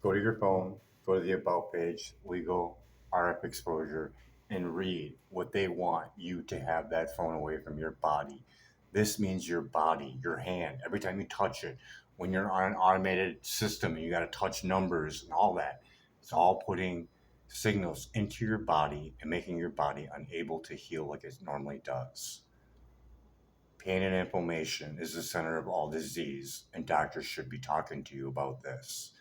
Go to your phone, go to the About page, legal RF exposure, and read what they want you to have that phone away from your body. This means your body, your hand, every time you touch it, when you're on an automated system and you got to touch numbers and all that, it's all putting signals into your body and making your body unable to heal like it normally does. Pain and inflammation is the center of all disease, and doctors should be talking to you about this.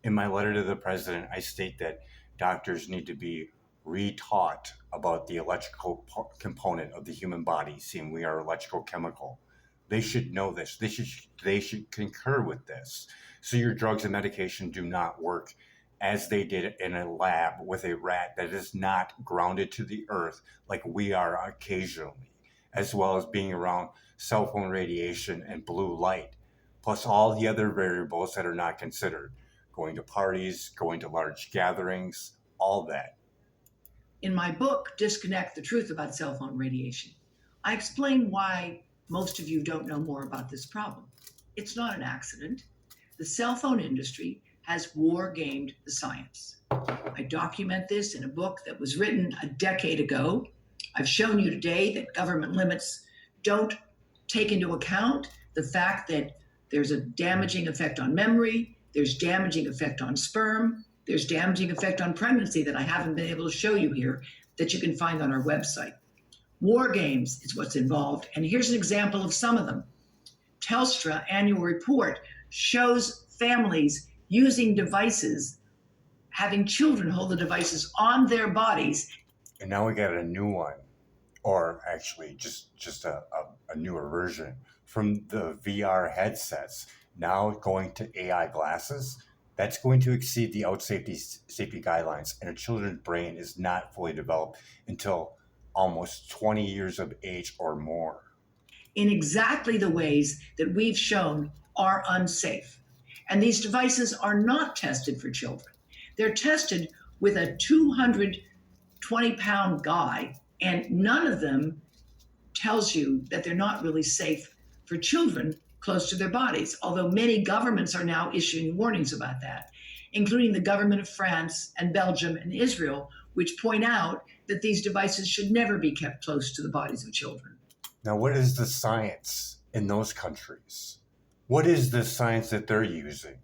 In my letter to the president, I state that doctors need to be retaught about the electrical component of the human body, seeing we are electrical chemical. They should know this. They should concur with this. So your drugs and medication do not work as they did in a lab with a rat that is not grounded to the earth like we are occasionally, as well as being around cell phone radiation and blue light, plus all the other variables that are not considered, going to parties, going to large gatherings, all that. In my book, Disconnect the Truth About Cell Phone Radiation, I explain why most of you don't know more about this problem. It's not an accident. The cell phone industry has war gamed the science. I document this in a book that was written a decade ago. I've shown you today that government limits don't take into account the fact that there's a damaging effect on memory, there's damaging effect on sperm, there's damaging effect on pregnancy that I haven't been able to show you here that you can find on our website. War games is what's involved, and here's an example of some of them. Telstra annual report shows families using devices, having children hold the devices on their bodies. And now we got a new one, or actually just a newer version from the VR headsets, now going to AI glasses. That's going to exceed the out safety guidelines, and a children's brain is not fully developed until almost 20 years of age or more. In exactly the ways that we've shown are unsafe. And these devices are not tested for children. They're tested with a 220-pound guy, and none of them tells you that they're not really safe for children close to their bodies, although many governments are now issuing warnings about that, including the government of France and Belgium and Israel, which point out that these devices should never be kept close to the bodies of children. Now, what is the science in those countries? What is the science that they're using?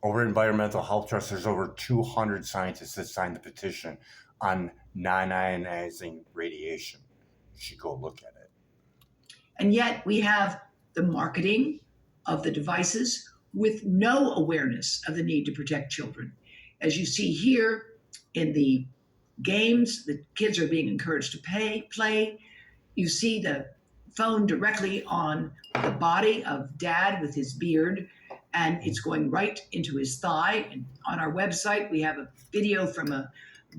Over at Environmental Health Trust, there's over 200 scientists that signed the petition on non-ionizing radiation. You should go look at it. And yet we have the marketing of the devices with no awareness of the need to protect children. As you see here in the games, the kids are being encouraged to play. You see the phone directly on the body of dad with his beard, and it's going right into his thigh. And on our website, we have a video from a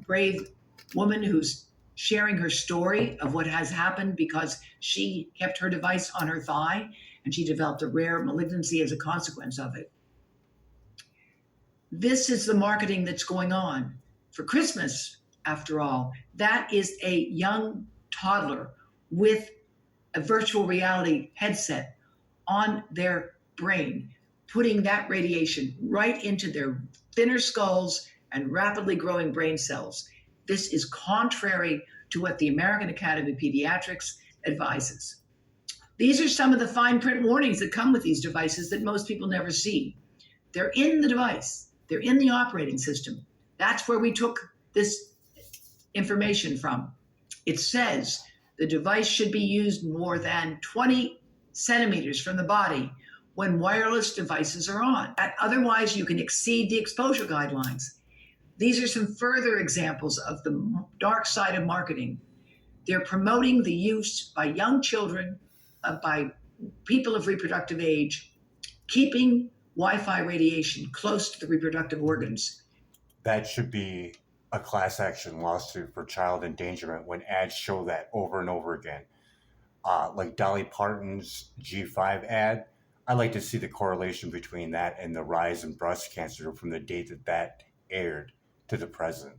brave woman who's sharing her story of what has happened because she kept her device on her thigh and she developed a rare malignancy as a consequence of it. This is the marketing that's going on. For Christmas, after all, that is a young toddler with a virtual reality headset on their brain, putting that radiation right into their thinner skulls and rapidly growing brain cells. This is contrary to what the American Academy of Pediatrics advises. These are some of the fine print warnings that come with these devices that most people never see. They're in the device. They're in the operating system. That's where we took this information from. It says the device should be used more than 20 centimeters from the body when wireless devices are on. Otherwise, you can exceed the exposure guidelines. These are some further examples of the dark side of marketing. They're promoting the use by young children, by people of reproductive age, keeping Wi-Fi radiation close to the reproductive organs. That should be a class action lawsuit for child endangerment when ads show that over and over again. Like Dolly Parton's G5 ad, I like to see the correlation between that and the rise in breast cancer from the date that aired to the present.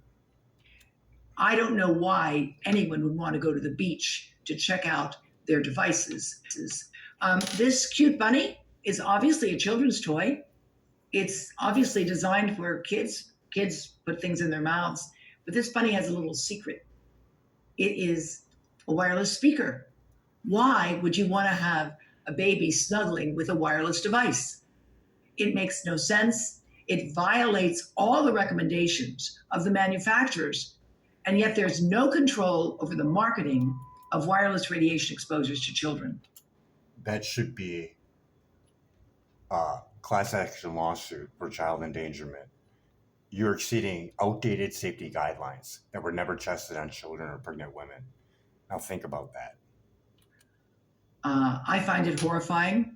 I don't know why anyone would want to go to the beach to check out their devices. This cute bunny is obviously a children's toy. It's obviously designed for kids. Kids put things in their mouths, but this bunny has a little secret. It is a wireless speaker. Why would you want to have a baby snuggling with a wireless device? It makes no sense. It violates all the recommendations of the manufacturers, and yet there's no control over the marketing of wireless radiation exposures to children. That should be a class action lawsuit for child endangerment. You're exceeding outdated safety guidelines that were never tested on children or pregnant women. Now think about that. I find it horrifying,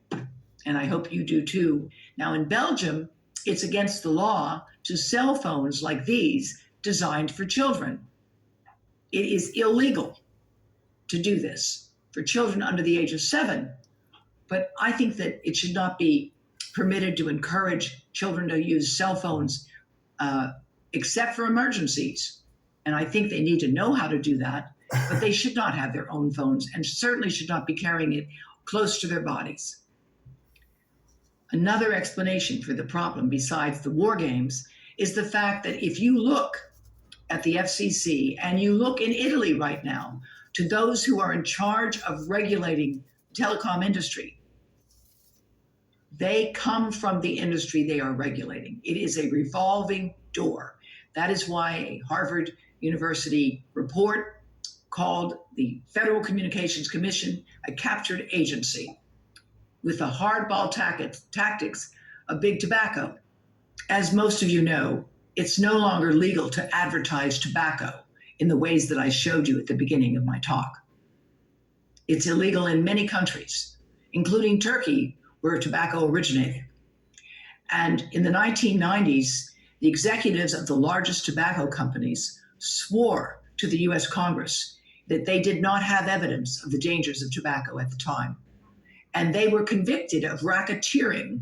and I hope you do too. Now, in Belgium, it's against the law to sell phones like these designed for children. It is illegal to do this for children under the age of 7. But I think that it should not be permitted to encourage children to use cell phones except for emergencies. And I think they need to know how to do that, but they should not have their own phones and certainly should not be carrying it close to their bodies. Another explanation for the problem, besides the war games, is the fact that if you look at the FCC and you look in Italy right now to those who are in charge of regulating the telecom industry, they come from the industry they are regulating. It is a revolving door. That is why a Harvard University report called the Federal Communications Commission a captured agency with the hardball tactics of big tobacco. As most of you know, it's no longer legal to advertise tobacco in the ways that I showed you at the beginning of my talk. It's illegal in many countries, including Turkey, where tobacco originated. And in the 1990s, the executives of the largest tobacco companies swore to the US Congress that they did not have evidence of the dangers of tobacco at the time. And they were convicted of racketeering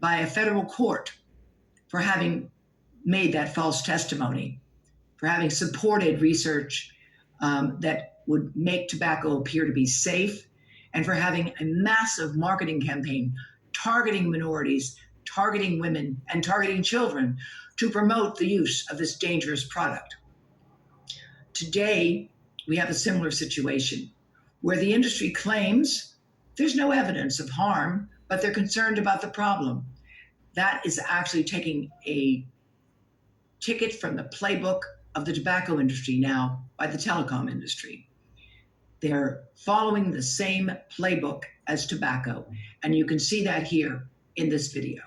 by a federal court for having made that false testimony, for having supported research that would make tobacco appear to be safe, and for having a massive marketing campaign targeting minorities, targeting women, and targeting children to promote the use of this dangerous product. Today, we have a similar situation where the industry claims there's no evidence of harm, but they're concerned about the problem. That is actually taking a ticket from the playbook of the tobacco industry now by the telecom industry. They're following the same playbook as tobacco, and you can see that here in this video.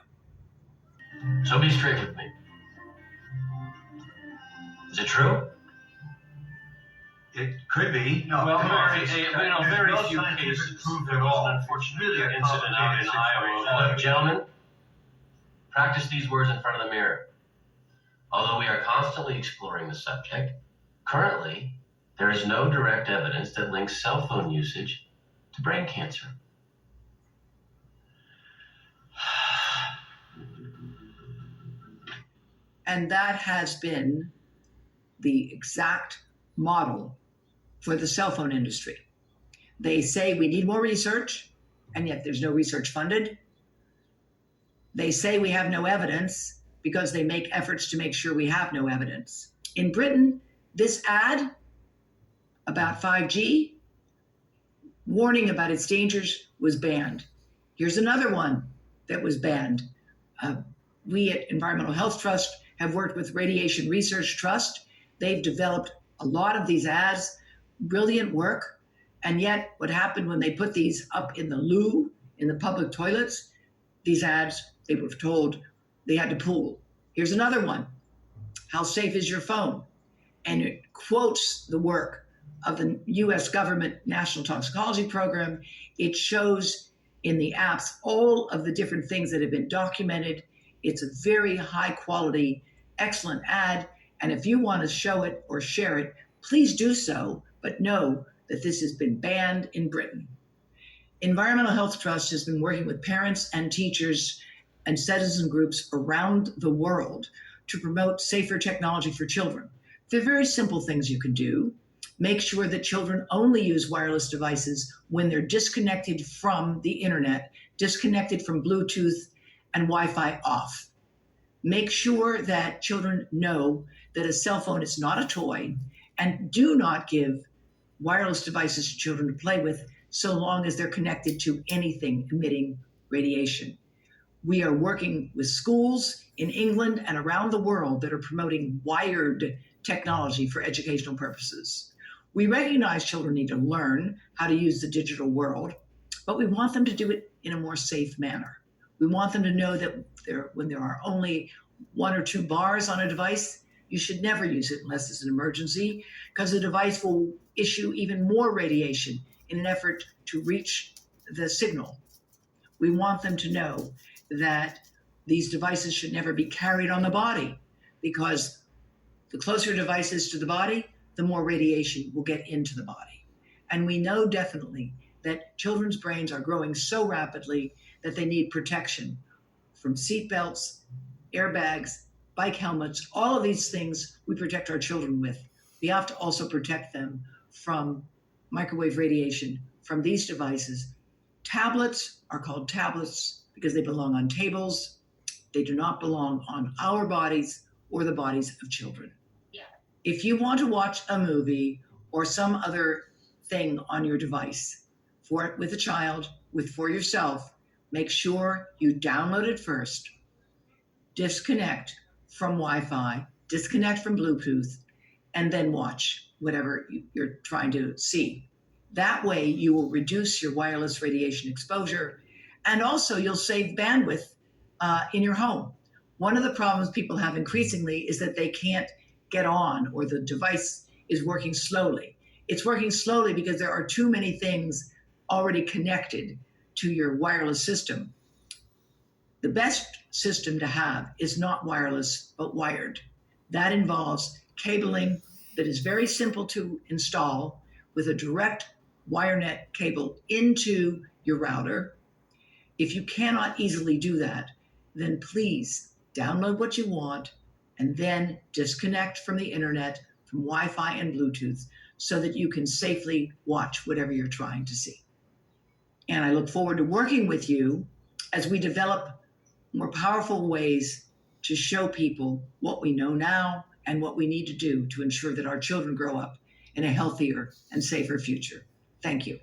So be straight with me. Is it true? It could be. No, Well, very few scientific cases. proof There at was all. an unfortunate Really a incident out in complicated Iowa. situation. Look, gentlemen, practice these words in front of the mirror. Although we are constantly exploring the subject, currently, there is no direct evidence that links cell phone usage to brain cancer. And that has been the exact model for the cell phone industry. They say we need more research, and yet there's no research funded. They say we have no evidence because they make efforts to make sure we have no evidence. In Britain, this ad about 5G, warning about its dangers, was banned. Here's another one that was banned. We at Environmental Health Trust have worked with Radiation Research Trust. They've developed a lot of these ads, brilliant work. And yet what happened when they put these up in the loo, in the public toilets, these ads, they were told they had to pull. Here's another one. How safe is your phone? And it quotes the work of the US government National Toxicology Program. It shows in the apps all of the different things that have been documented. It's a very high quality, excellent ad. And if you want to show it or share it, please do so, but know that this has been banned in Britain. Environmental Health Trust has been working with parents and teachers and citizen groups around the world to promote safer technology for children. There are very simple things you can do. Make sure that children only use wireless devices when they're disconnected from the internet, disconnected from Bluetooth and Wi-Fi off. Make sure that children know that a cell phone is not a toy, and do not give wireless devices to children to play with so long as they're connected to anything emitting radiation. We are working with schools in England and around the world that are promoting wired technology for educational purposes. We recognize children need to learn how to use the digital world, but we want them to do it in a more safe manner. We want them to know that when there are only 1 or 2 bars on a device, you should never use it unless it's an emergency, because the device will issue even more radiation in an effort to reach the signal. We want them to know that these devices should never be carried on the body, because the closer a device is to the body, the more radiation will get into the body. And we know definitely that children's brains are growing so rapidly that they need protection from seat belts, airbags, bike helmets, all of these things we protect our children with. We have to also protect them from microwave radiation from these devices. Tablets are called tablets because they belong on tables. They do not belong on our bodies or the bodies of children. Yeah. If you want to watch a movie or some other thing on your device with a child, for yourself, make sure you download it first, disconnect from Wi-Fi, disconnect from Bluetooth, and then watch whatever you're trying to see. That way you will reduce your wireless radiation exposure, and also you'll save bandwidth in your home. One of the problems people have increasingly is that they can't get on, or the device is working slowly. It's working slowly because there are too many things already connected to your wireless system. The best system to have is not wireless, but wired. That involves cabling that is very simple to install with a direct WireNet cable into your router. If you cannot easily do that, then please download what you want and then disconnect from the internet, from Wi-Fi and Bluetooth, so that you can safely watch whatever you're trying to see. And I look forward to working with you as we develop more powerful ways to show people what we know now and what we need to do to ensure that our children grow up in a healthier and safer future. Thank you.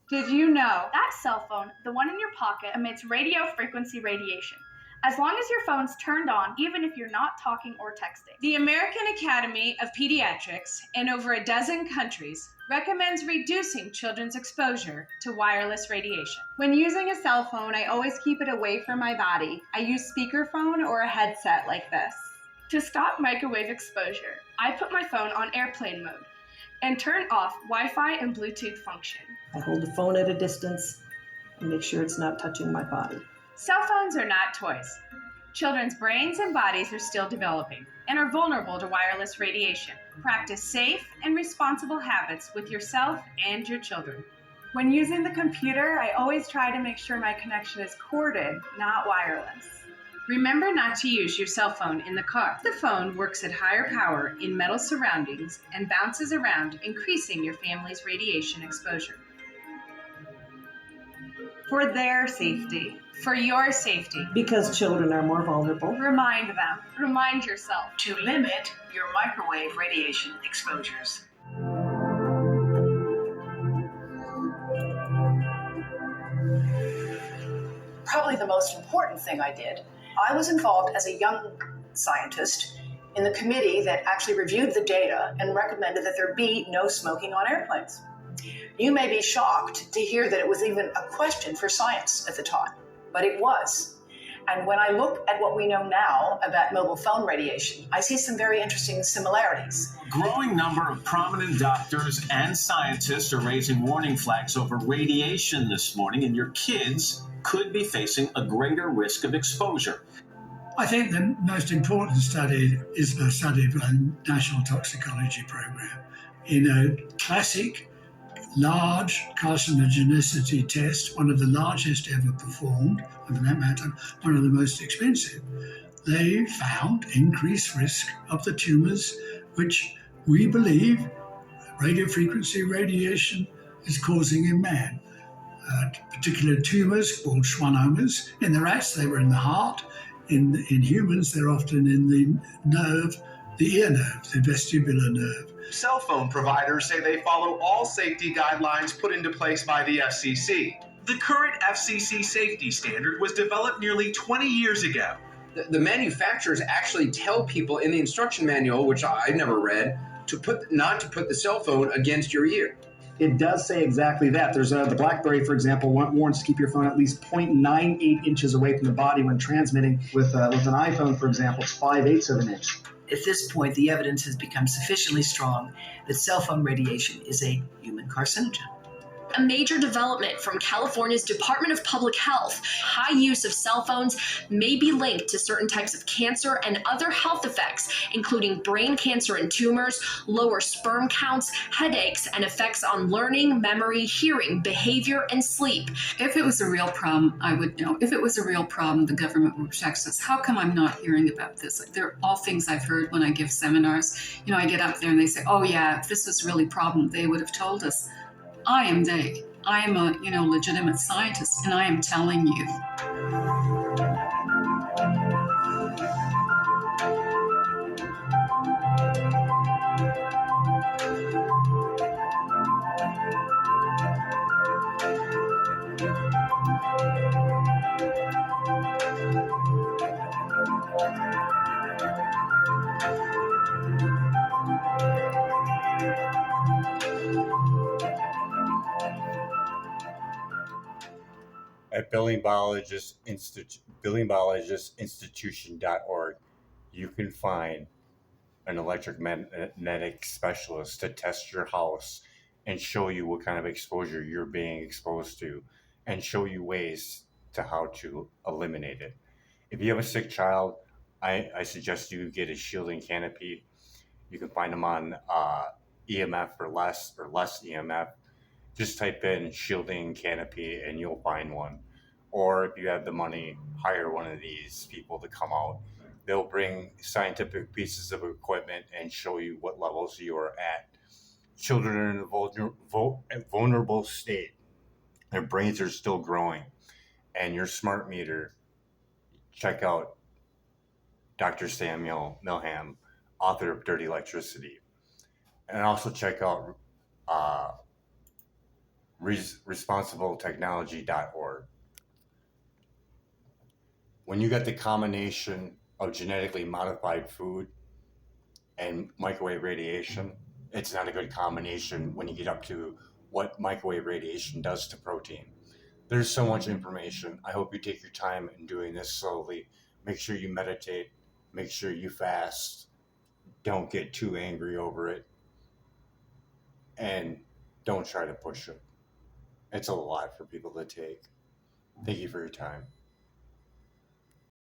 Did you know that cell phone, the one in your pocket, emits radio frequency radiation? As long as your phone's turned on, even if you're not talking or texting. The American Academy of Pediatrics, in over a dozen countries, recommends reducing children's exposure to wireless radiation. When using a cell phone, I always keep it away from my body. I use speakerphone or a headset like this. To stop microwave exposure, I put my phone on airplane mode and turn off Wi-Fi and Bluetooth function. I hold the phone at a distance and make sure it's not touching my body. Cell phones are not toys. Children's brains and bodies are still developing and are vulnerable to wireless radiation. Practice safe and responsible habits with yourself and your children. When using the computer, I always try to make sure my connection is corded, not wireless. Remember not to use your cell phone in the car. The phone works at higher power in metal surroundings and bounces around, increasing your family's radiation exposure. For their safety. For your safety. Because children are more vulnerable. Remind them. Remind yourself. To limit your microwave radiation exposures. Probably the most important thing I did, I was involved as a young scientist in the committee that actually reviewed the data and recommended that there be no smoking on airplanes. You may be shocked to hear that it was even a question for science at the time, but it was. And when I look at what we know now about mobile phone radiation, I see some very interesting similarities. A growing number of prominent doctors and scientists are raising warning flags over radiation this morning, and your kids could be facing a greater risk of exposure. I think the most important study is the study by the National Toxicology Program. In a classic large carcinogenicity test, one of the largest ever performed, and for that matter, one of the most expensive, they found increased risk of the tumors which we believe radiofrequency radiation is causing in man. Particular tumors called schwannomas. In the rats, they were in the heart. In humans, they're often in the ear nerve, the vestibular nerve. Cell phone providers say they follow all safety guidelines put into place by the FCC. The current FCC safety standard was developed nearly 20 years ago. The manufacturers actually tell people in the instruction manual, which I never read, not to put the cell phone against your ear. It does say exactly that. There's the BlackBerry, for example, warns to keep your phone at least 0.98 inches away from the body when transmitting. With an iPhone, for example, it's 5/8 of an inch. At this point, the evidence has become sufficiently strong that cell phone radiation is a human carcinogen. A major development from California's Department of Public Health. High use of cell phones may be linked to certain types of cancer and other health effects, including brain cancer and tumors, lower sperm counts, headaches, and effects on learning, memory, hearing, behavior, and sleep. If it was a real problem, I would know. If it was a real problem, the government would protect us. How come I'm not hearing about this? They're all things I've heard when I give seminars. I get up there and they say, oh yeah, if this was really a problem, they would have told us. I am they. I am a, legitimate scientist, and I am telling you. At billingbiologistinstitution.org, you can find an electromagnetic specialist to test your house and show you what kind of exposure you're being exposed to and show you ways to how to eliminate it. If you have a sick child, I suggest you get a shielding canopy. You can find them on EMF or less EMF. Just type in shielding canopy and you'll find one. Or if you have the money, hire one of these people to come out. They'll bring scientific pieces of equipment and show you what levels you are at. Children are in a vulnerable state. Their brains are still growing. And your smart meter, check out Dr. Samuel Milham, author of Dirty Electricity. And also check out responsibletechnology.org. When you got the combination of genetically modified food and microwave radiation, it's not a good combination when you get up to what microwave radiation does to protein. There's so much information. I hope you take your time in doing this slowly. Make sure you meditate. Make sure you fast. Don't get too angry over it. And don't try to push it. It's a lot for people to take. Thank you for your time.